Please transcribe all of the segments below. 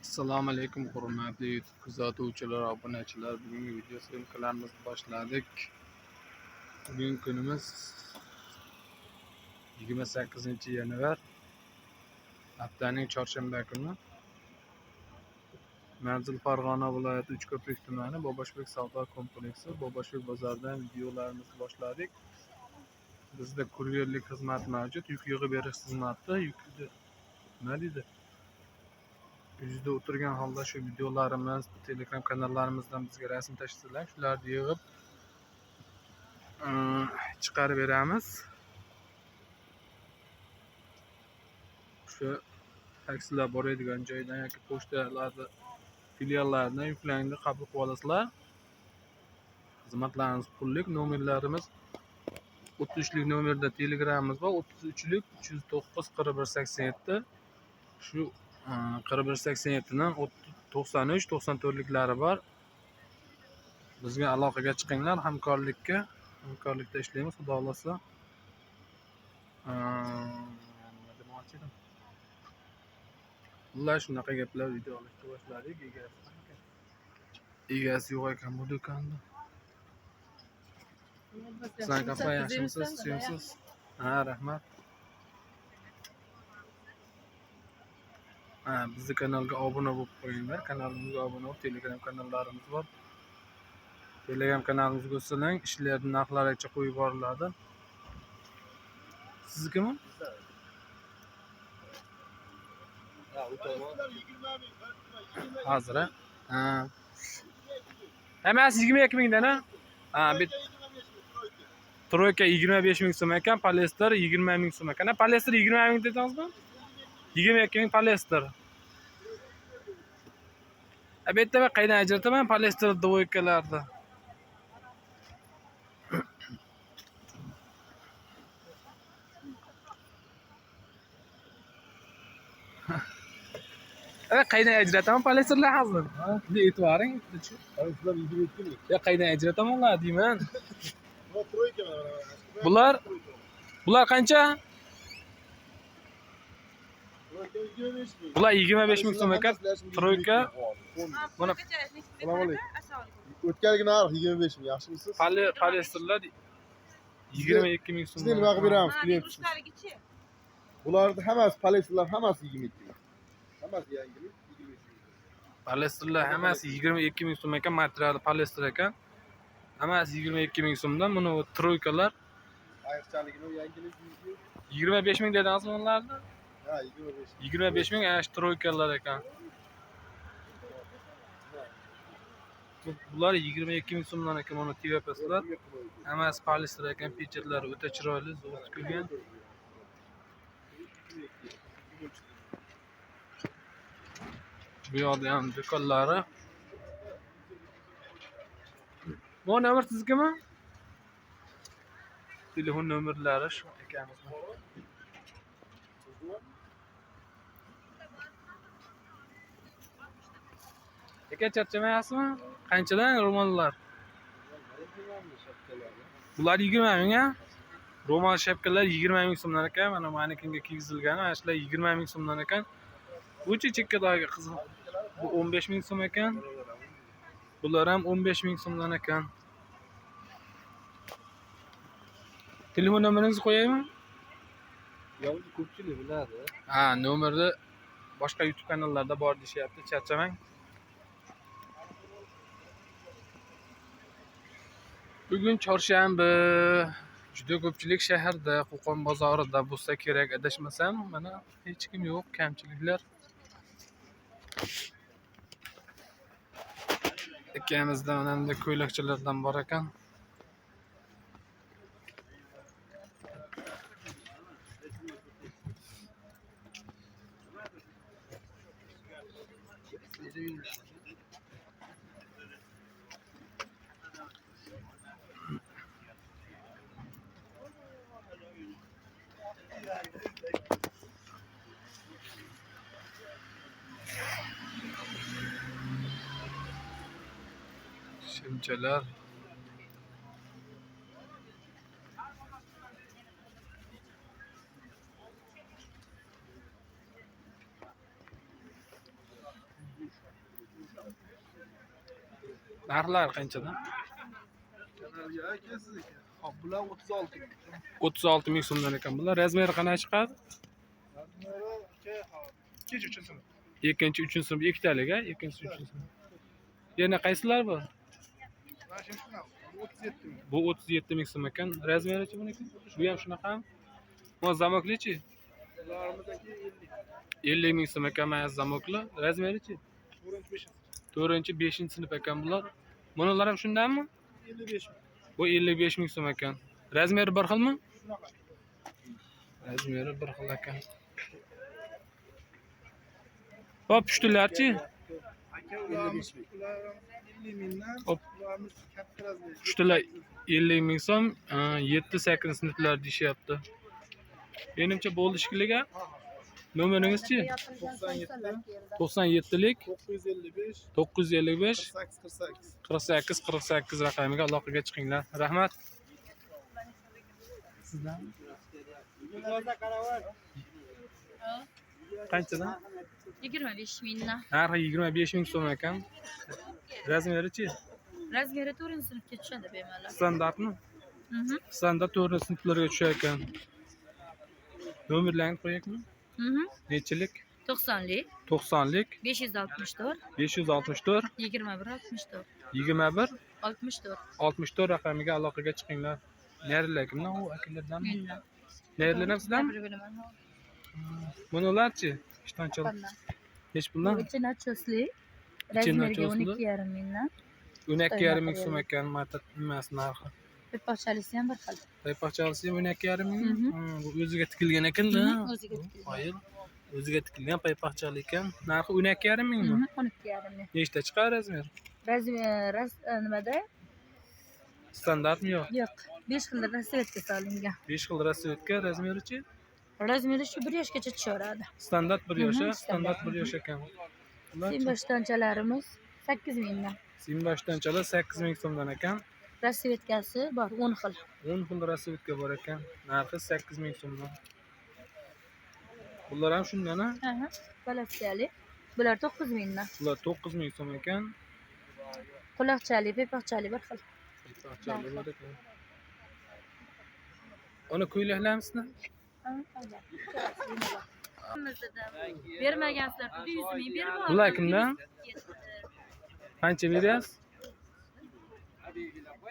Assalomu alaykum hurmatli YouTube kuzatuvchilar, obunachilar. Bugungi video syomkalarimizni boshladik. Bugungi kunimiz 28-yanvar, haftaning chorshanba kuni. Manzil Farg'ona viloyati Uchko'prik tumani Boboshbek savdo kompleksi Boboshbek bozoridan videolarimizni boshladik. Bizda kuryerlik xizmati mavjud. Yuk yig'ib berish xizmati. Nima deydi? Uyda o'tirgan holda shu videolarimiz, Telegram kanallarimizdan bizga rasm tashlasalar, shularni yig'ib chiqarib beramiz. Shu taksilar boradigan joydan yoki pochtalarda, filiallardan yuklangni qabul qilib olasizlar. Xizmatlarimiz pullik, nomerlarimiz 33lik nomerda Telegramimiz bor, 33lik 309 4187. Shu 4187 dan 93 94liklari bor. Bizga aloqaga chiqinglar, hamkorlikda ishlaymiz, xudo xolasa. Ular shunaqa gaplar video olishga boshladik. Egasi yo'q ekan bu do'konda. Sizlar kafa yaxshimisiz, suyimsiz? Ha, rahmat. Bizni kanalga obuna bo'lib qo'yinglar. Kanalimizga obuna bo'lib, Telegram kanallarimiz bor. Telegram kanalimizga o'tsalang, ishlarning narxlaricha qo'yib yuboriladi. Siznikimi? Hozir ha. Hammasi 22 mingdan ha? Bit Troyka 25 ming so'm ekan, polyester 20 ming so'm ekan. Polyester 20 ming dedingizmi? 22 ming polyester. Bu yerda men qaydan ajrataman polyester dvoykalarni? Qaydan ajrataman polyesterlar hozir? Bunday e'tiboring. Shular 22 ming. Ya qaydan ajrataman ular deyman. Bu troyka mana. Bular qancha? Troyka 25 ming. Bular 25 ming so'm ekan. Troyka. Mana O'tgangi narx 25 ming. Yaxshimisiz? Polyesterlar 22 ming so'm. Sizga nima qilib beramiz, klient? Bularning hammasi polyesterlar, hammasi 22 ming. Hammasi yangilik 23 ming. Polyesterlar hammasi 22 ming so'm ekan, materiali polyester ekan. Hammasi 22 ming so'mdan. Buni troykalar Ayirchaligini yangilik 25 ming dedingizmi ularni? Ha, 25 ming. 25 ming ana shu troykalar ekan. Bular 22 ming so'mdan ekan, mana TVP'slar. Hammasi polyester ekan, pechetlari o'ta chiroyli, zo'r tikilgan. Bu yoqda ham do'konlari. Bu nomer sizgami? Telefon nomerlari shu ekanimizni. Aka charchamayapsizmi? Qanchadan ro'mollar? Bular 20 ming ha? Ro'mol shapkalar 20 ming so'mdan ekan. Mana manikinga kiygizilgan, mana shular 20 ming so'mdan ekan. Buncha chekkadagi qiz bu 15 ming so'm ekan. Bular ham 15 ming so'mdan ekan. Telefon nomeringizni qo'yaymi? Yo'q, ko'pchilik biladi. Ha, nomerni boshqa YouTube kanallarda bor deyapti, charchamang. Bugun chorshanba. Juda ko'pchilik shaharda, Qo'qon bozorida bo'lsa kerak, adashmasam, mana hech kim yo'q, kamchiliklar. Ikkamizda mana bunday ko'ylakchalardan bor ekan. Shimchalar. Narxlar qanchadan? Kanalga kelsiz ekan. Hop, bular 36 ming. 36 ming so'mdan ekan bular. Razmeri qanday chiqadi? Razmeri ikkinchi, uchinchi sinf. Ikkinchi, uchinchi sinf ikkitalik, a? Ikkinchi, uchinchi sinf. Yana qaysilar bor? Mana shu shunaqa. 37 ming. Bu 37 ming so'm ekan. Razmerichi buniki? Bu ham shunaqami? Bu zamoklichi? Bularimizdagi 50. 50 ming so'm ekan mana zamokli. Razmerichi? 4-5. 4-chi, 5-chi sinf ekan bular. Bular ham shundanmi? 55 ming. Bu 55 ming so'm ekan. Razmeri bir xilmi? Shunaqa. Razmeri bir xil ekan. Hop, pushtilarchi? Aka ularimiz 50 mingdan. Hop. Ularimiz katta razmer. Pushtilar 50 ming so'm, 7-8 sinflar deyishyapti. Menimcha bo'ldi shekilli. Nomeringiz-chi? 97lik 955 955 48 48 48 raqamiga aloqaga chiqinglar. Rahmat. Sizdan qanchadan? 25 mingdan. Narxi 25 ming so'm ekan. Razmerichi? Razmeri 4-sinfga tushadi bemalol. Standartmi? Standart 4-sinflarga tushar ekan. Nomerlarni qo'yaylikmi? Nechilik? 90lik 90lik 564 564 21 64 21 64 64 raqamiga aloqaga chiqinglar. Nerlar kimdan? U akalardan. mendan. Nerlar ham sizdan? Bularchi? Ishtonchilar. Hech bundan? Ichi nachosli. Ichi Razmeriga nachosli. 12,5 mingdan. 12,5 ming so'm ekan mata nimasi narxi. Paypoqchalisi ham bir xil. Paypoqchalisi ham 12,5 ming. Bu o'ziga tikilgan ekan-da. O'ziga tikilgan. Qoyil. O'ziga tikilgan paypoqchali ekan. Narxi 12,5 mingmi? 12,5 ming. Nechta chiqar razmer? Razmer nimada? Standartmi yo'q? Yo'q. 5 xil rasvetga solingan. 5 xil rasvetka razmerichi? Razmeri shu 1 yoshgacha tushaveradi. Standart 1 yosh, Mhm, standart standart. 1 yosh ekan. Simboshtonchalarimiz 8 mingdan. Simboshtonchalar 8 ming so'mdan ekan. Rasvetkasi bor 10 xil. 10 xil rasvetka bor ekan. Narxi 8 ming so'mdan. Bular ham shundan, a? Aha. Palatsiyali. Bular 9 mingdan. Bular 9 ming so'm ekan. Quloqchali, paypoqchali bir xil. Paypoqchali bor ekan. Uni ko'ylaklamizmi? Bermagansizlar, 100 ming berib oldim. Bular kimdan? Qancha beryapsiz?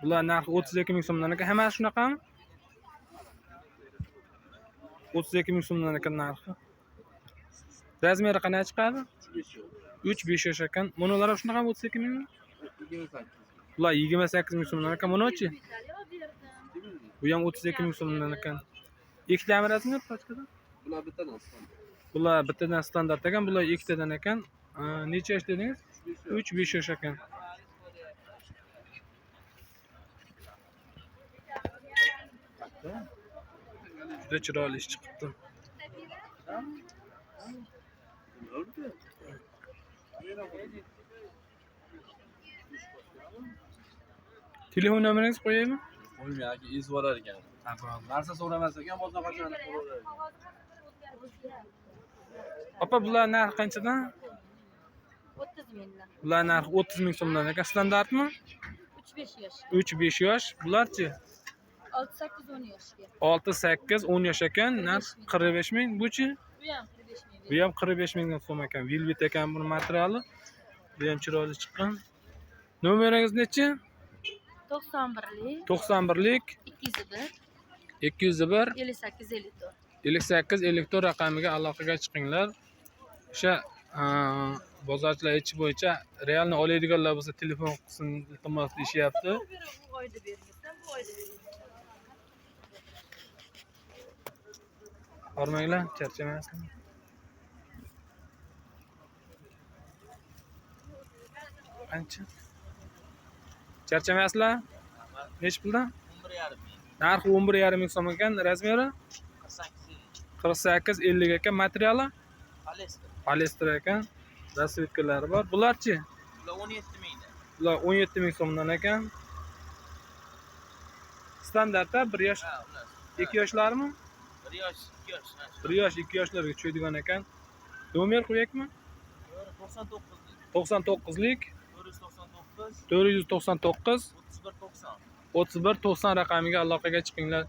Bular narxi 32 ming so'mdan ekan. Hammasi shunaqami? 32 ming so'mdan ekan narxi. Razmeri qanday chiqadi? 3-5 yosh ekan. Bular ham shunaqami 32 mingmi? Bular 28 ming so'mdan ekan. Bunachi? Bu ham 32 ming so'mdan ekan. Ikkitami razmer pochkada? Bular bittadan standart. Bular bittadan standart ekan, bular ikkitadan ekan. Necha yosh dedingiz? 3-5 yosh ekan. Juda chiroyli ish chiqibdi. Telefon nomeringizni qo'yaymi? Qo'yma yoki ezib olar ekan. Narsa so'ramas ekan, boshqa qachon qo'yaveradi. Opa, bular narxi qanchadan? 30 mingdan. Bular narxi 30 ming so'mdan ekan. Standartmi? 3-5 yosh. 3-5 yosh. Bularchi? 6-8-10 yoshga. 6-8-10 yosh ekan. Narx 45 ming. Buchi? Bu ham 45 ming. Bu ham 45 mingdan so'm ekan. Velvet ekan buni materiali. Bu ham chiroyli chiqqan. Nomeringiz nechi? 91lik 91lik 201 201 58 54. 58 54 raqamiga aloqaga chiqinglar. O'sha bozorchilar ichi bo'yicha realni oladiganlar bo'lsa telefon qilsin, iltimos deyishyapti. Bu oyda bermasam, bu oyda bermasam. Hormanglar, charchamasizlar. Qancha? Charchamasizlar? Nech puldan? 11,5 ming. Narxi 11,5 ming so'm ekan, razmeri 48 50 ekan, materiali poliester ekan, rasvetkalari bor. Bularchi? Bular 17 mingdan. Bular 17 ming so'mdan ekan. Standartda 1 yosh, 2 yoshlarmi? 1 yosh, 2 yosh. 1 yosh, 2 yoshlarga tushadigan ekan. Nomer qo'yakmi? 99 99lik 499 499 31 90. 31 90 raqamiga aloqaga chiqinglar.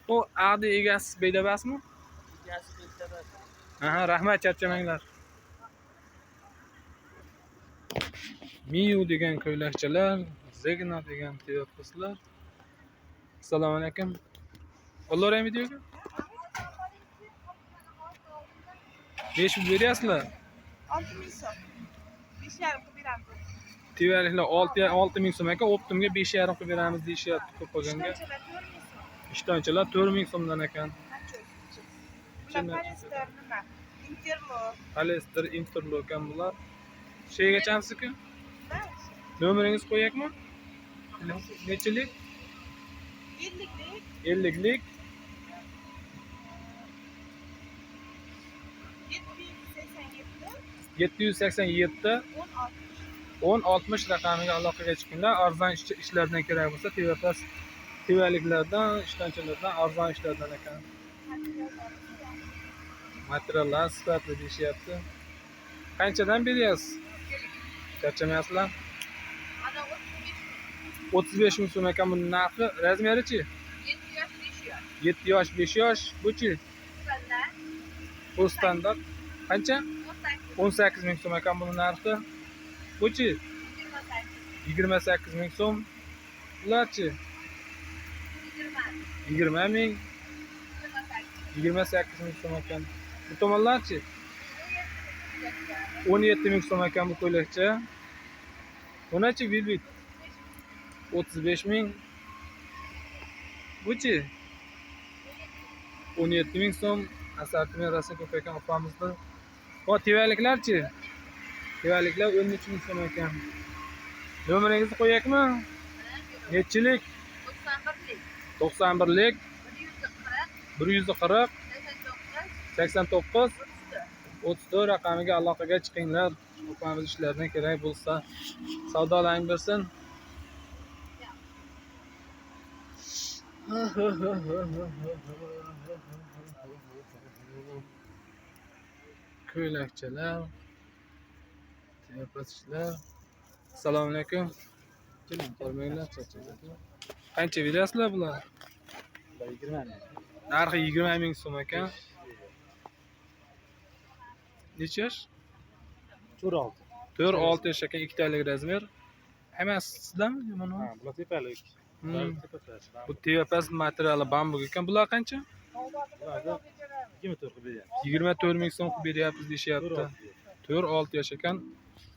Bu adi egasi bedabasmi? Egasi keltiradi. Aha, rahmat, charchamanglar. Miu degan ko'ylakchalar, Zegna degan tiyopuslar. Assalomu alaykum. Olaraymi videoga? 5 pul beryapsizlar. 6000 so'm. 5,5 qilib beramiz. Tivarliklar 6000 so'm ekan, Optimga 5,5 qilib beramiz deyishyapti ko'paganga. Ishtonchalar 4000 so'm. Ishtonchalar 4000 so'mdan ekan. Bular poliester nima? Interlock. Poliester Interlock ekan bular. Shegachamsiz-ku? Ha? Nomeringizni qo'yaylikmi? Nechilik? 50lik. 50lik. 787 1060 raqamiga aloqaga chiqinglar. Arzon ishlardan kerak bo'lsa, tevaliklardan, ishtonchalardan, arzon ishlardan ekan. Materiallar sifatli deyishyapti. Qanchadan beryapsiz? Charchamayapsizlar? Ana 35 ming so'm ekan buning narxi. Razmerichi? 7 yosh, 5 yosh. Buchi? Bu standart. Qancha? 18 ming so'm ekan buning narxi. Buchi? 28 ming so'm. Bularchi? 20 ming. 28 ming so'm ekan. Bu tomonlarchi? 17 ming so'm ekan bu ko'ylakcha. Bunachi velvet? 35 ming. Buchi? 17 ming so'm. Assortiment rosa ko'p ekan opamizda. Bu tevaliklarchi? Tevaliklar 13 ming so'm ekan. Nomeringizni qo'yaylikmi? Nechilik? 91lik 140 89 34 raqamiga aloqaga chiqinglar. Opamiz ishlardan kerak bo'lsa savdolang bersin. Ko'ylakchalar, tiyopaslar. Assalomu alaykum. Qormanglar, charchaganlar. Qancha beryapsizlar bular? 20 ming. Narxi 20 ming so'm ekan. Necha yosh? 46. 4-6 yosh ekan, ikkitalik razmer. Hammasi sizlarmi? Mana Ha, bular tepalik. bu tevapas materiali bambuk ekan. Bular qancha? Bularda 24 qilib beryapti. 24 ming so'm qilib beryapmiz deyishyapti. 4-6 yosh ekan.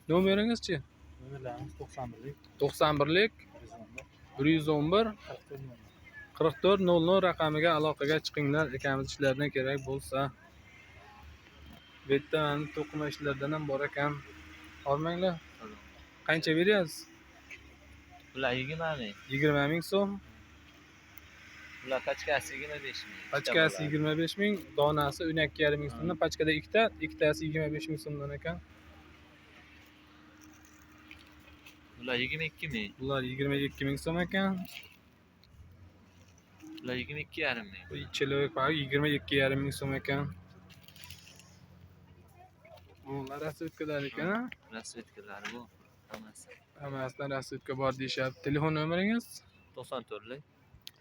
Nomeringizchi? Nomerlarimiz 91lik 91lik 111 4400 raqamiga aloqaga chiqinglar. Ekamiz ishlardan kerak bo'lsa. Bu yerda mana to'qima ishlardan ham bor ekan. Olmanglar. Qancha beryapsiz? Bular 20 ming. 20 ming so'm. Bular pachkasi 25 ming. Pachkasi 25 ming, donasi 12,5 ming so'mdan. Pachkada ikkitasi 25 ming so'mdan ekan. Bular 22 ming. Bular 22 ming so'm ekan. Bular 22,5 ming. Bu ichilik pari 22,5 ming so'm ekan. Bunlar rasvetkalar ekan. Rasvetkalari bu. Hammasi. Hammasidan rasvetka bor deyishyapti. Telefon nomeringiz? 94lik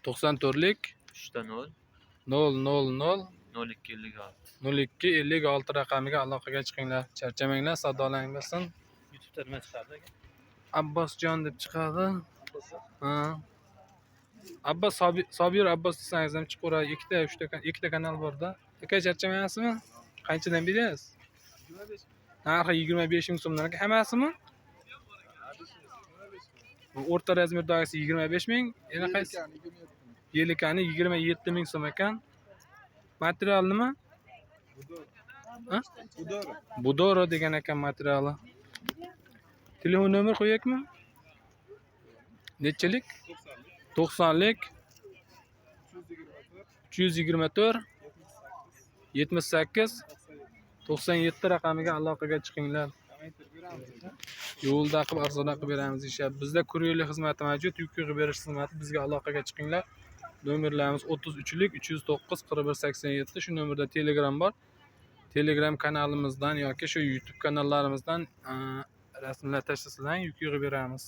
94lik 3 000 0256. 0256 raqamiga aloqaga chiqinglar. Charchamanglar, savdolang bersin. YouTube'da nima chiqardi aka? Abbosjon deb chiqadi. Ha. Abbos Sobir Abbos desangiz ham chiqaveradi. Ikkita kanal bor-da. Aka, charchamayapsizmi? Qanchadan beryapsiz? Narxi 25 ming so'mdan ekan. Hammasimi? O'rta razmerdagisi 25 ming. Yana qaysi? Yelikani 27 ming so'm ekan. Material nima? Ha? Budoro degan ekan materiali. Telefon nomer qo'yaylikmi? Nechilik? 90lik 324 78 97 raqamiga aloqaga chiqinglar. Yo'lda qilib arzonroq qilib beramiz deyishyapti. Bizda kuryerlik xizmati mavjud. Yuk qilib berish xizmati, bizga aloqaga chiqinglar. Nomerlarimiz 33lik 309 4187. Shu nomerda Telegram bor. Telegram kanalimizdan yoki shu YouTube kanallarimizdan Rasmlar tashlasizlar, yuk yig'ib beramiz.